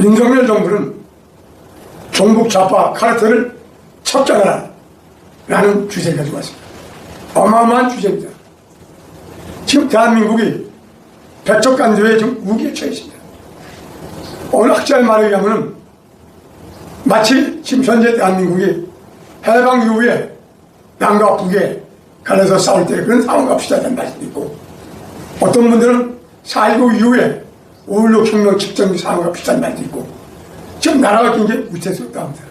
윤석열 정부는 종북 좌파 카르텔을 첩자하라 라는 주제를 가지고 왔습니다. 어마어마한 주제입니다. 지금 대한민국이 백척간두의 지금 우기에 처해 있습니다. 어느 학자의 말에 의하면 마치 지금 현재 대한민국이 해방 이후에 남과 북에 갈라서 싸울 때 그런 상황과 비슷하다는 말씀도 있고, 어떤 분들은 4.19 이후에 5.16 혁명 직전 상황과 비슷한 말도 있고, 지금 나라가 굉장히 위태스럽다 합니다.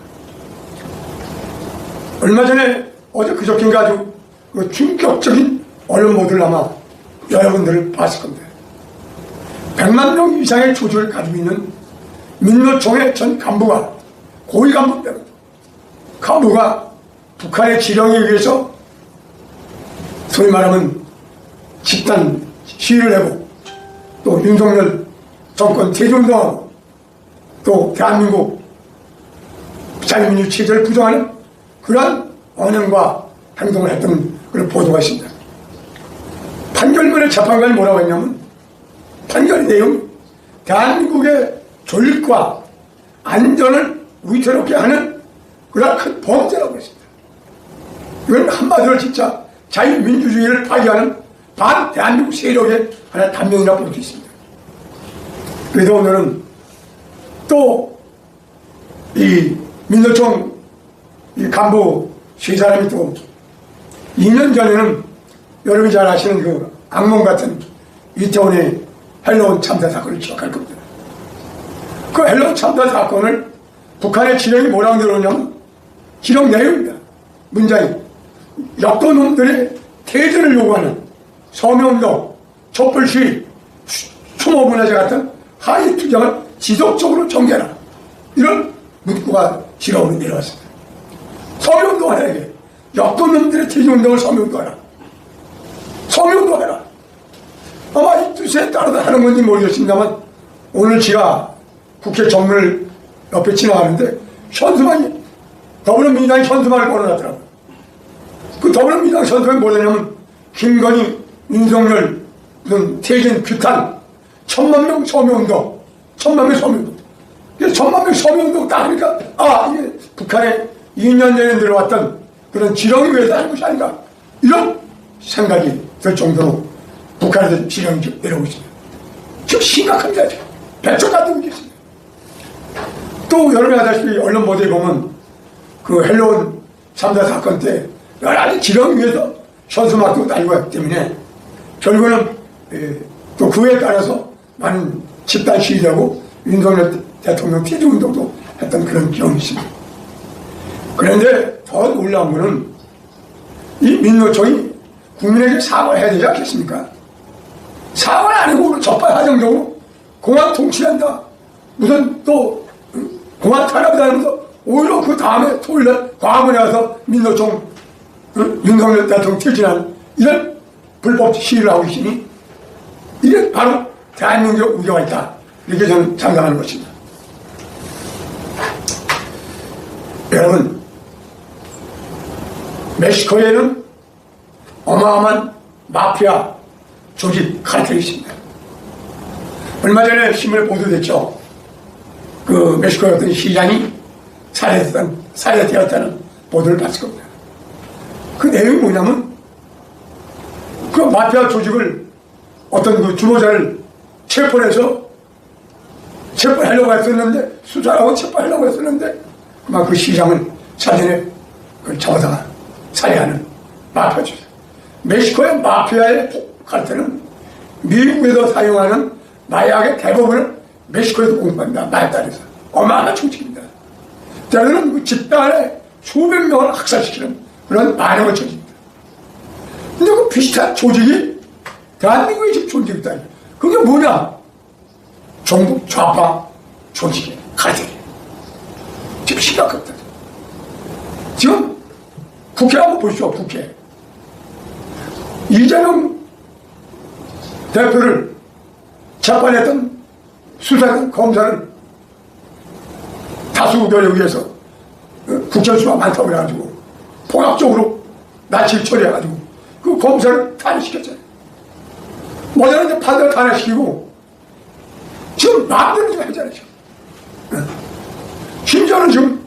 얼마 전에 어제 그저께인가 아주 그 충격적인 언론 보도를 아마 여러분들을 봤을 겁니다. 100만 명 이상의 조직을 가지고 있는 민노총의 전 간부가, 고위 간부가 북한의 지령에 의해서 소위 말하면 집단 시위를 하고, 또 윤석열 정권 퇴진운동하고, 또 대한민국 자유민주 체제를 부정하는 그러한 언행과 행동을 했던 그런 보도가 있습니다. 판결문의 재판관이 뭐라고 했냐면, 판결 내용, 대한민국의 조직과 안전을 위태롭게 하는 그러한 큰 범죄라고 했습니다. 이건 한마디로 진짜 자유민주주의를 파괴하는 반 대한민국 세력의 하나의 단명이라고 볼 수 있습니다. 그래서 오늘은 또 이 민노총 이 간부 세 사람이 또 2년 전에는 여러분이 잘 아시는 그 악몽 같은 이태원의 헬로운 참사 사건을 기억할 겁니다. 그 헬로운 참사 사건을 북한의 지령이 뭐라고 내려오냐면, 지령 내용입니다. 문장이 역도놈들의 퇴진을 요구하는 서명운동, 촛불시위, 추모문화제 같은 하위 투쟁을 지속적으로 전개하라, 이런 문구가 지령으로 내려왔습니다. 서명운동하라, 이게 역도놈들의 퇴진운동을 서명운동하라, 서명운동하라. 아마 이 뜻에 따라서 하는 건지 모르겠습니다만, 오늘 제가 국회 정문을 옆에 지나가는데 현수막이, 더불어민주당이 현수막을 걸어놨더라고요. 그 더불어민주당 현수막이 뭐냐면, 김건희, 윤석열 무슨 퇴진 규탄 1000만 명 서명운동, 1000만 명 서명운동. 1000만 명 서명운동 딱 하니까, 아, 이게 북한에 2년 전에 들어왔던 그런 지령이 위해서 하는 것이 아닌가, 이런 생각이 들 정도로 북한에서 지령이 내려오고 있습니다. 지금 심각합니다. 지금 배척 같은 게 있습니다. 또 여러분이 아다시피 언론 보도에 보면 그 헬로운 참사 사건 때 여러 가지 지령을 위해서 현수막도 달고 했기 때문에 결국은 또 그에 따라서 많은 집단 시위하고 윤석열 대통령 퇴진운동도 했던 그런 경험이 있습니다. 그런데 더 놀라운 거는 이 민노총이 국민에게 사과를 해야 되지 않겠습니까? 사과를 안 하고 적반하장적으로 공안 통치한다, 무슨 또 공안 탄압이다 하면서 오히려 그 다음에 토요일날 광화문에 와서 민노총 윤석열 대통령 퇴진한 이런 불법 시위를 하고 있으니, 이게 바로 대한민국의 우려가 있다, 이렇게 저는 장담하는 것입니다. 여러분, 멕시코에는 어마어마한 마피아 조직 카르텔이 있습니다. 얼마 전에 신문에 보도됐죠. 그 멕시코의 어떤 시장이 살해되었다는 보도를 봤을 겁니다. 그 내용이 뭐냐면, 그 마피아 조직을 어떤 그 주모자를 체포해서 체포하려고 했었는데, 수사하고 체포하려고 했었는데, 그 시장을 사전에 잡아다가 살해하는 마피아 조직. 멕시코의 마피아의 카르텔은 미국에서 사용하는 마약의 대부분을 멕시코에서 공급합니다. 마약 단에서. 어마어마한 조직입니다. 때로는 그 집단에 수백 명을 학살시키는 그런 만행을 저집니다. 근데 그 비슷한 조직이 대한민국에 지금 존재하고 있다. 그게 뭐냐? 종북 좌파 조직이에요. 카르텔이에요. 지금 심각합니다. 지금 국회 한번 보시죠. 국회. 이재명 대표를 재판했던 수사관 검사를 다수결에 의해서 국정수가 많다고 해가지고 폭압적으로 나치 처리해가지고 그 검사를 탄핵시켰잖아요. 모자란 판사를 탄핵시키고 지금 마음대로 좀 하잖아요. 심지어는 지금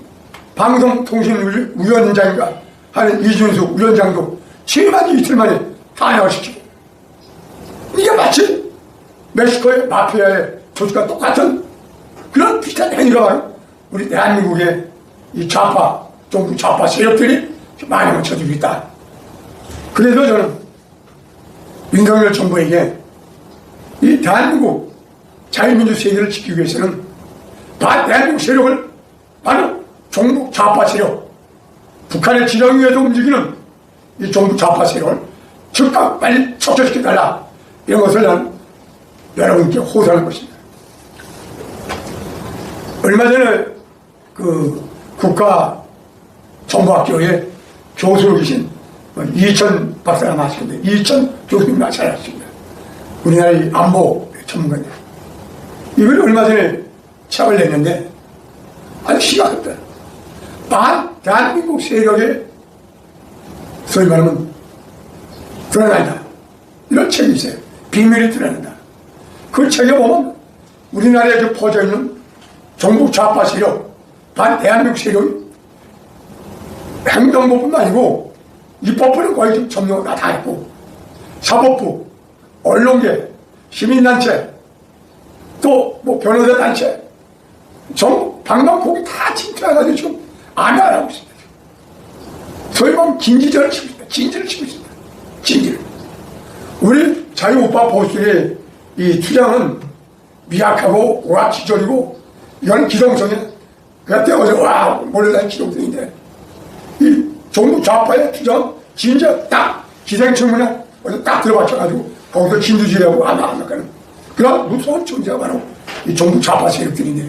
방송통신위원장인가 하는 이준수 위원장도 취임한 지 이틀 만에 탄핵시키고, 이게 마치 멕시코의 마피아의 조직과 똑같은 그런 비슷한 행위가 바로 우리 대한민국의 이 좌파, 정부 좌파 세력들이 많이 묻혀지고 있다. 그래서 저는 윤석열 정부에게 이 대한민국 자유민주 세계를 지키기 위해서는 대한민국 세력을 바로 종북 좌파 세력, 북한의 지령 위에서 움직이는 이 종북 좌파 세력을 즉각 빨리 척결시켜달라, 이런 것을 난 여러분께 호소하는 것입니다. 얼마 전에 그 국가정보학교에 교수로 계신 이천 박사가 나왔는데, 이천 교수님 잘 아십니다. 우리나라의 안보 전문가인데, 이걸 얼마 전에 책을 냈는데 아주 심각합니다. 대한민국 세력의 소위 말하면 드러난다, 이런 책이 있어요. 비밀이 드러난다. 그 책에 보면 우리나라에 퍼져 있는 종북 좌파 세력, 대한민국 세력이 행정부뿐만 아니고 입법부는 거의 좀 점령을 다 했고, 사법부, 언론계, 시민단체, 또 뭐 변호사 단체, 방방곡이 다 침투해가지고 지금 안하고 있습니다. 소위 말하면 진지전을 치고 있습니다. 진지를 치고 있습니다. 진지를. 우리 자유우파 보수의 이 투쟁은 미약하고 오락지졸이고, 이건 기동성에 그때 어제 몰려다니는 기동성인데, 이 종북 좌파의 투쟁 진짜 딱 기생충문에 어제 딱 들어박혀가지고 거기서 진두지휘하고 하는 그런 무서운 존재가 바로 이 종북 좌파 세력들인데,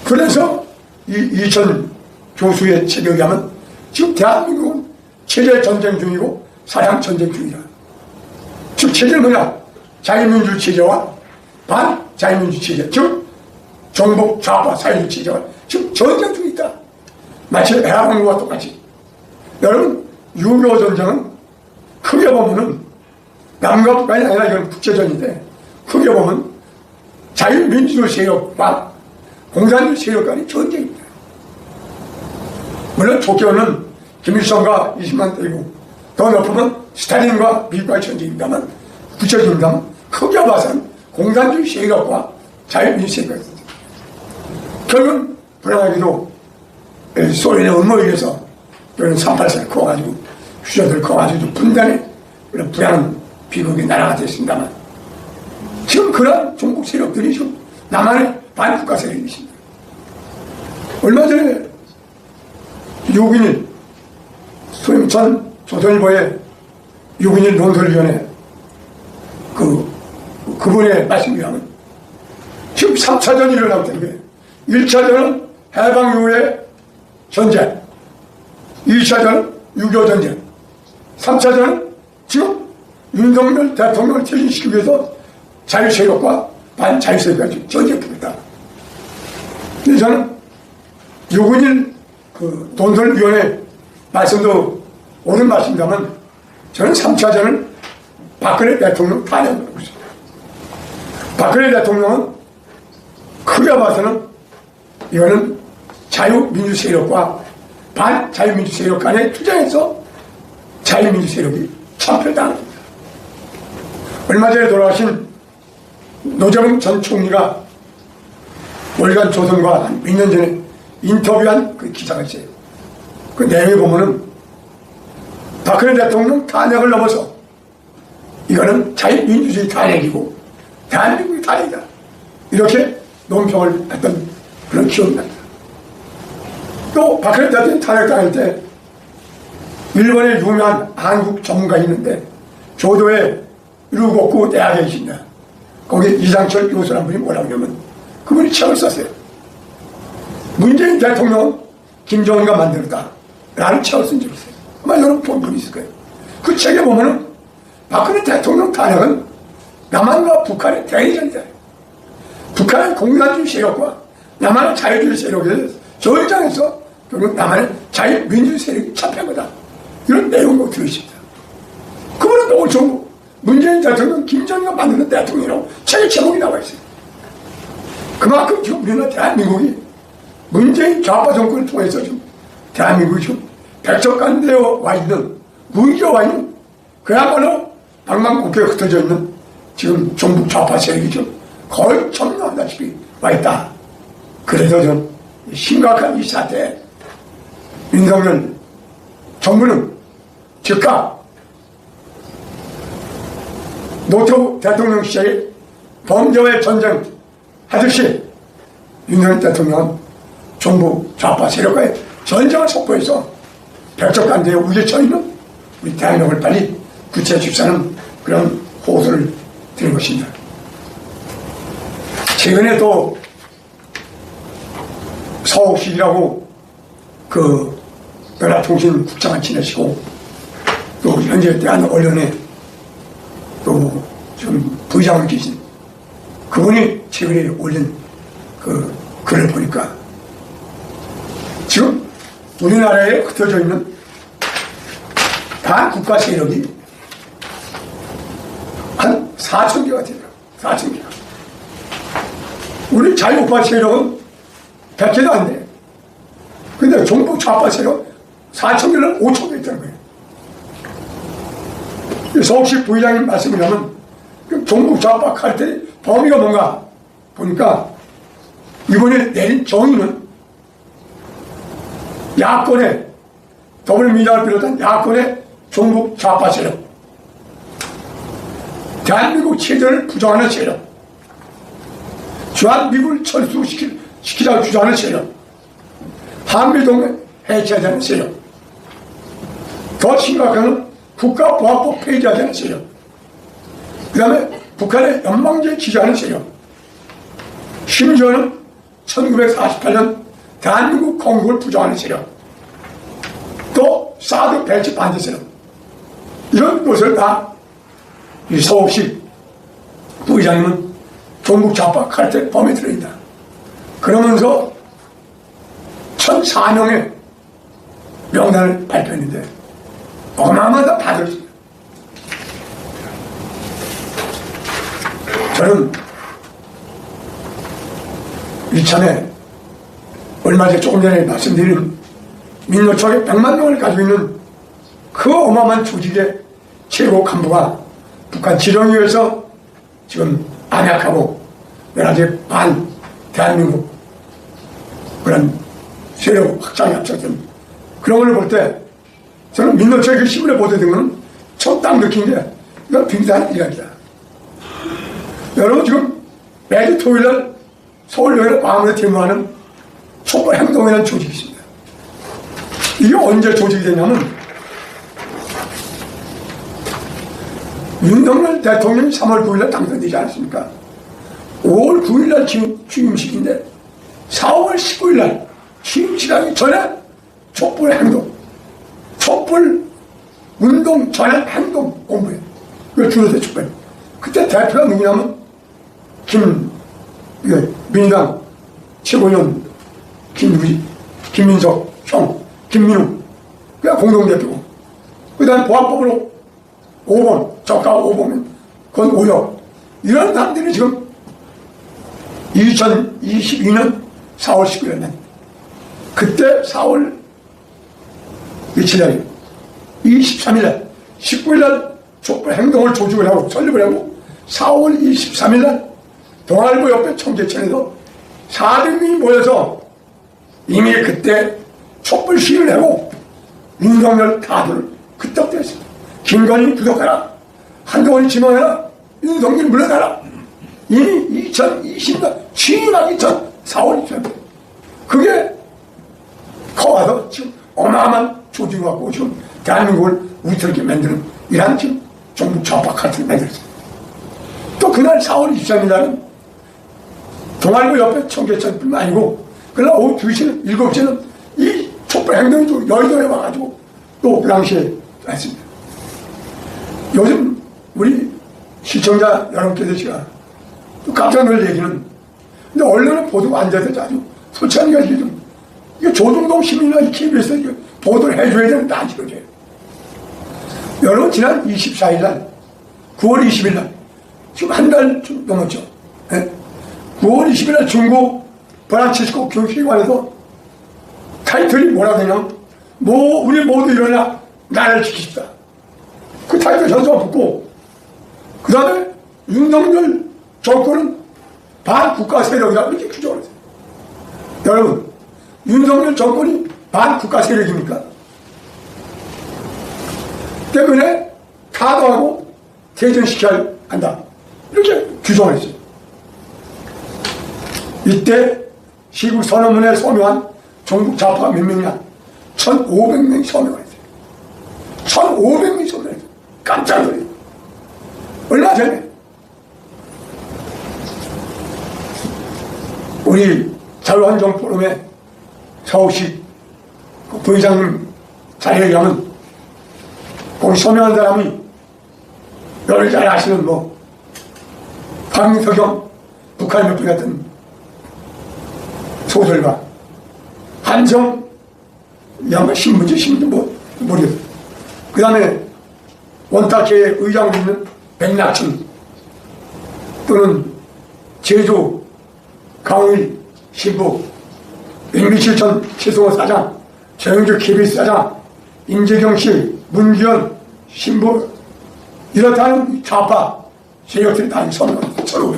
그래서 이 이천 교수의 책에 의하면 지금 대한민국은 체제 전쟁 중이고 사상 전쟁 중이다. 즉 체제는 뭐냐? 자유민주 체제와 반자유민주 체제, 즉 종북 좌파 사회주의 체제와 지금 전쟁 중에 있다. 마치 해방과 똑같이. 여러분, 6.25 전쟁은 크게 보면은 남과 북한이 아니라 이건 국제전인데, 크게 보면 자유민주 세력과 공산주의 세력 간의 전쟁입니다. 물론 좋게는 김일성과 20만 대이고, 더 높으면 스탈린과 미국과의 전쟁입니다만, 구체적입니다만, 크게 봐서는 공산주의 세력과 자유민주 세력이 있습니다. 결국은 불안하게도 소련의 음모에 의해서 이런 3.8선을 커가지고 휴전을 커가지고 분단의 이런 불안한 비극의 나라가 됐습니다만, 지금 그런 종북 세력들이 지금 남한의 반국가 세력이 있습니다. 얼마 전에 6.21 소위 전 조선일보의 6.21 논설위원회 그분의 말씀에 의하면 지금 3차전이 일어나고 있는 거예요. 1차전은 해방 이후의 전쟁, 2차전은 6.25 전쟁, 3차전은 지금 윤석열 대통령을 퇴진시키기 위해서 자유세력과 반자유세력과 지금 전쟁 중이다. 근데 저는 6.21 논설위원회 말씀도 옳은 말씀입니다만, 저는 3차전을 박근혜 대통령 탄핵을 하고 있습니다. 박근혜 대통령은 크게 봐서는 이거는 자유민주 세력과 반자유민주 세력 간의 투쟁에서 자유민주 세력이 참패당한 겁니다. 얼마 전에 돌아가신 노재명 전 총리가 월간 조선과 몇 년 전에 인터뷰한 그 기사가 있어요. 그 내용에 보면은 박근혜 대통령 탄핵을 넘어서 이거는 자유민주주의 탄핵이고 대한민국의 탄핵이다, 이렇게 논평을 했던 그런 기억이 납니다. 또 박근혜 대통령 탄핵당할 때 일본의 유명한 한국 전문가 있는데, 교도의 류곡구 대학에 계신다. 거기 이상철 교수라는 분이 뭐라고 하냐면, 그분이 책을 썼어요. 문재인 대통령은 김정은가 만들었다 라는 책을 쓴 적이 있어요. 아마 여러분 본 분이 있을 거예요. 그 책에 보면은 박근혜 대통령 탄핵은 남한과 북한의 대의전이다. 북한의 공산주의 세력과 남한의 자유주의 세력의 전장에서 결국 남한의 자유민주 세력이 참패한 거다, 이런 내용도 들어있습니다. 그분은 또 정부 문재인 대통령 김정은가 만드는 대통령이라고 책의 제목이 나와 있어요. 그만큼 지금 우리나라 대한민국이 문재인 좌파 정권을 통해서 지금 대한민국이 지금 백척간되어 와 있는, 무의지어 와 있는, 그야말로 방방곡곡에 흩어져 있는 지금 정부 좌파 세력이 좀 거의 점령한다시피 와 있다. 그래서 좀 심각한 이 사태에 윤석열 정부는 즉각 노태우 대통령 시절에 범죄와의 전쟁 하듯이 윤석열 대통령은 정부 좌파 세력과의 전쟁을 선포해서 백척간대에 우겨쳐 있는 우리 대한민국을 빨리 구체해 주시는 그런 호소를 드린 것입니다. 최근에 또 서욱식이라고 그 연합통신국장을 지내시고 또 현재 대한 언론에 또 좀 부의장을 계신 그분이 최근에 올린 그 글을 보니까 지금 우리나라에 흩어져 있는 다 국가 세력이 한 4,000개가 되더라고요. 4,000개가. 우리 자유우파 세력은 100개도 안 돼. 근데 정부 좌파 세력 4,000개는 5,000개 있다는 거예요. 서울시 부의장님 말씀이라면 정부 좌파 칼텔 범위가 뭔가 보니까 이번에 내린 정의는 야권의 더불어민주당을 비롯한 야권의 정부 좌파 세력, 대한민국 체제를 부정하는 세력, 주한미국을 철수시키자고 주장하는 세력, 한미동맹 해체하자는 세력, 더 심각한 국가보안법 폐지하자는 세력, 그 다음에 북한의 연방제에 지지하는 세력, 심지어는 1948년 대한민국 건국을 부정하는 세력, 또 사드 배치 반대 세력, 이런 것을 다 이 서울시 부의장님은 종북 좌파 칼텔 범위에 들어있다. 그러면서 1,004명의 명단을 발표했는데 어마어마하다 다 들었습니다. 저는 이참에 얼마 전에 조금 전에 말씀드린 민노총의 100만 명을 가지고 있는 그 어마어마한 조직의 최고 간부가 북한 지령위에서 지금 안약하고 여러 가지 반 대한민국 그런 세력 확장에 앞섰던 그런 걸 볼 때 저는 민노총의 그 신문에 보도된 건 처음 딱 느낀 게 이건 빙산한 이야기다. 여러분 지금 매주 토요일날 서울역에 밤에 데모하는 촛불행동이라는 조직이 있습니다. 이게 언제 조직이 되냐면 윤석열 대통령이 3월 9일날 당선되지 않았습니까? 5월 9일날 취임식인데 4월 19일날 취임식하기 전에 촛불행동, 촛불운동 전환 행동 공부해. 그걸 줄여서 촛불. 그때 대표가 누구냐면 민주당 최고위원 김민석 형, 김민우, 그가 공동대표고, 그 다음에 보안법으로 5번, 저가 5번은 그건 오역. 이런 사람들이 지금 2022년 4월 19일 날, 그때 4월 며칠날, 23일 날, 19일 날 촛불 행동을 조직을 하고 설립을 하고 4월 23일 날 동아일보 옆에 청계천에서 400명이 모여서 이미 그때 촛불 시위를 하고 윤석열 가두를 끄떡댔습니다. 김건희 구속하라, 한동훈 지명해라, 윤석열 물러가라. 이미 2020년 취임하기 전 4월 23일 그게 커와서 지금 어마어마한 조직을 갖고 지금 대한민국을 위태롭게 만드는 이러한 지금 정부 좌파 카트를 만들었습니다. 또 그날 4월 23일 날은 동아일보 옆에 청계천뿐만 아니고 그날 오후 2시는 7시는 이 촛불 행동이 또 여의도에 와가지고 또 그 당시에 했습니다. 요즘 우리 시청자 여러분께서 제가 또 깜짝 놀랄 얘기는 근데 언론에 보도가 안 돼서 아주 솔직한 얘기 좀 이게 조중동 시민이나 이 KBS에서 이거 보도를 해줘야 되는데 안 지켜져요. 여러분 지난 24일 날 9월 20일 날 지금 한 달 좀 넘었죠. 네? 9월 20일 날 중국 브란치스코 교육기관에서 타이틀이 뭐라 되냐면 우리 모두 일어나 나라를 지키십다. 그 타이틀 현수가 붙고 그 다음에 윤석열 정권은 반국가 세력이라고 이렇게 규정을 했어요. 여러분, 윤석열 정권이 반국가 세력입니까? 때문에 타도하고 퇴진시켜야 한다. 이렇게 규정을 했어요. 이때 시국 선언문에 서명한 종북 좌파 몇 명이냐? 1,500명이 서명을 했어요. 1,500명이 서명을 했어요. 깜짝 놀래요. 얼마 전에 우리 자유한정 포럼의 서울시 부회장님 자리에 가면 거기 서명한 사람이 여러분이 잘 아시는 박민석형 북한 옆에 같은 소설가 한정 양가 신문지 모르겠어요. 그 다음에 원탁회 의장으로 있는 백낙춘 또는 제주 강일 신부 백미칠천 최승호 사장 정영주 KBS 사장 임재경 씨 문기현 신부 이렇다는 좌파 세력들이 다 서명을 서로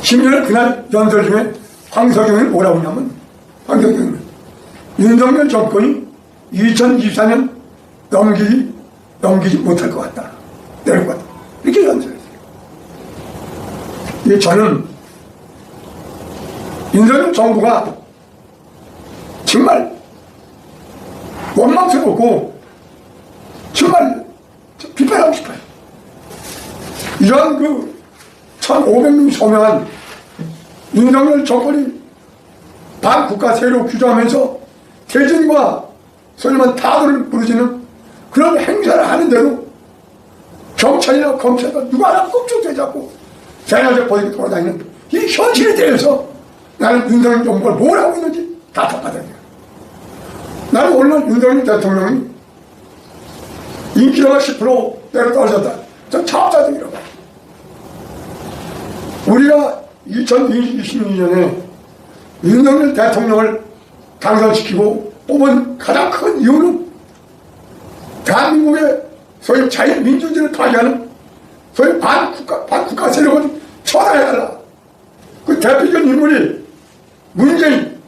심지어 그날 연설 중에 황석영이 뭐라고 하냐면 황석영은 윤석열 정권이 2024년 넘기지 못할 것 같다. 내릴 것 같다. 이렇게 연설했어요. 저는 윤석열 정부가 정말 원망스럽고 정말 비판하고 싶어요. 이런 1,500명이 서명한 윤석열 정권이 반국가 세력 규정하면서 퇴진과 소위 말하는 타도를 부르지는 그런 행사를 하는데도 경찰이나 검찰과 누가 하나 꼼짝 되자고 대낮에 버리고 돌아다니는 이 현실에 대해서 나는 윤석열 정부가 뭘 하고 있는지 다 답답하다. 나는 오늘 윤석열 대통령이 인기가 10% 내려 떨어졌다. 저 차업자들이라고. 우리가 2022년에 윤석열 대통령을 당선시키고 뽑은 가장 큰 이유는 대한민국의 소위 자유민주주의를 파괴하는 소위 반국가 세력을 처단해달라. 그 대표적인 인물이 문재인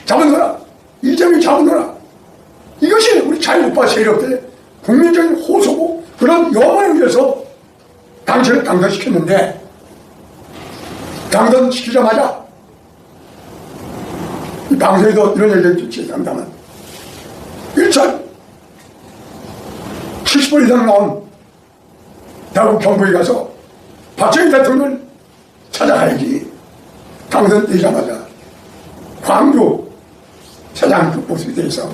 잡아놓아라. 이재명이 잡아놓아라. 이것이 우리 자유우파 세력들의 국민적인 호소고 그런 염원에 의해서 당신을 당선시켰는데 당선시키자마자 이 방송에도 이런 얘기를 주시합니다만 70번 이상 나온 대구 경북에 가서 박정희 대통령을 찾아가야지. 당선되자마자 광주 사장 그 모습에 대해서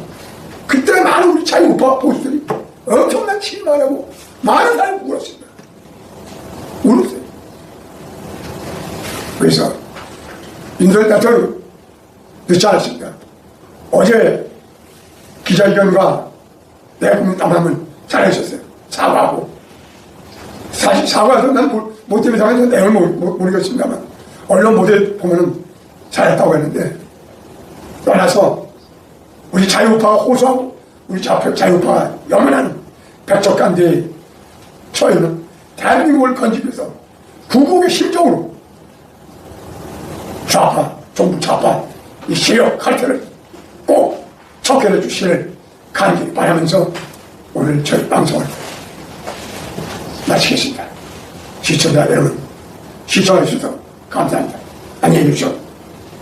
그때 많은 우리 자유우파 보수들이 엄청난 실망하고 많은 사람이 울었습니다. 울었어요. 그래서 윤석열 대통령 늦지 않았습니다. 어제 기자회견과 내국민 담화문 잘하셨어요. 사과하고. 사실 사과해서 난 못 때문에 당했는데 내용을 모르겠습니다만 언론 모델 보면은 잘했다고 했는데 떠나서 우리 자유우파가 호소하고 우리 자유우파가 염원하는 백척간대에 처해는 대한민국을 건지기 위해서 구국의 심정으로 좌파, 종북 좌파 이 세력 칼퇴를 꼭 척결해 주시기를 간절히 바라면서 오늘 저희 방송을 마치겠습니다. 시청자 여러분, 시청해 주셔서 감사합니다. 안녕히 계십시오.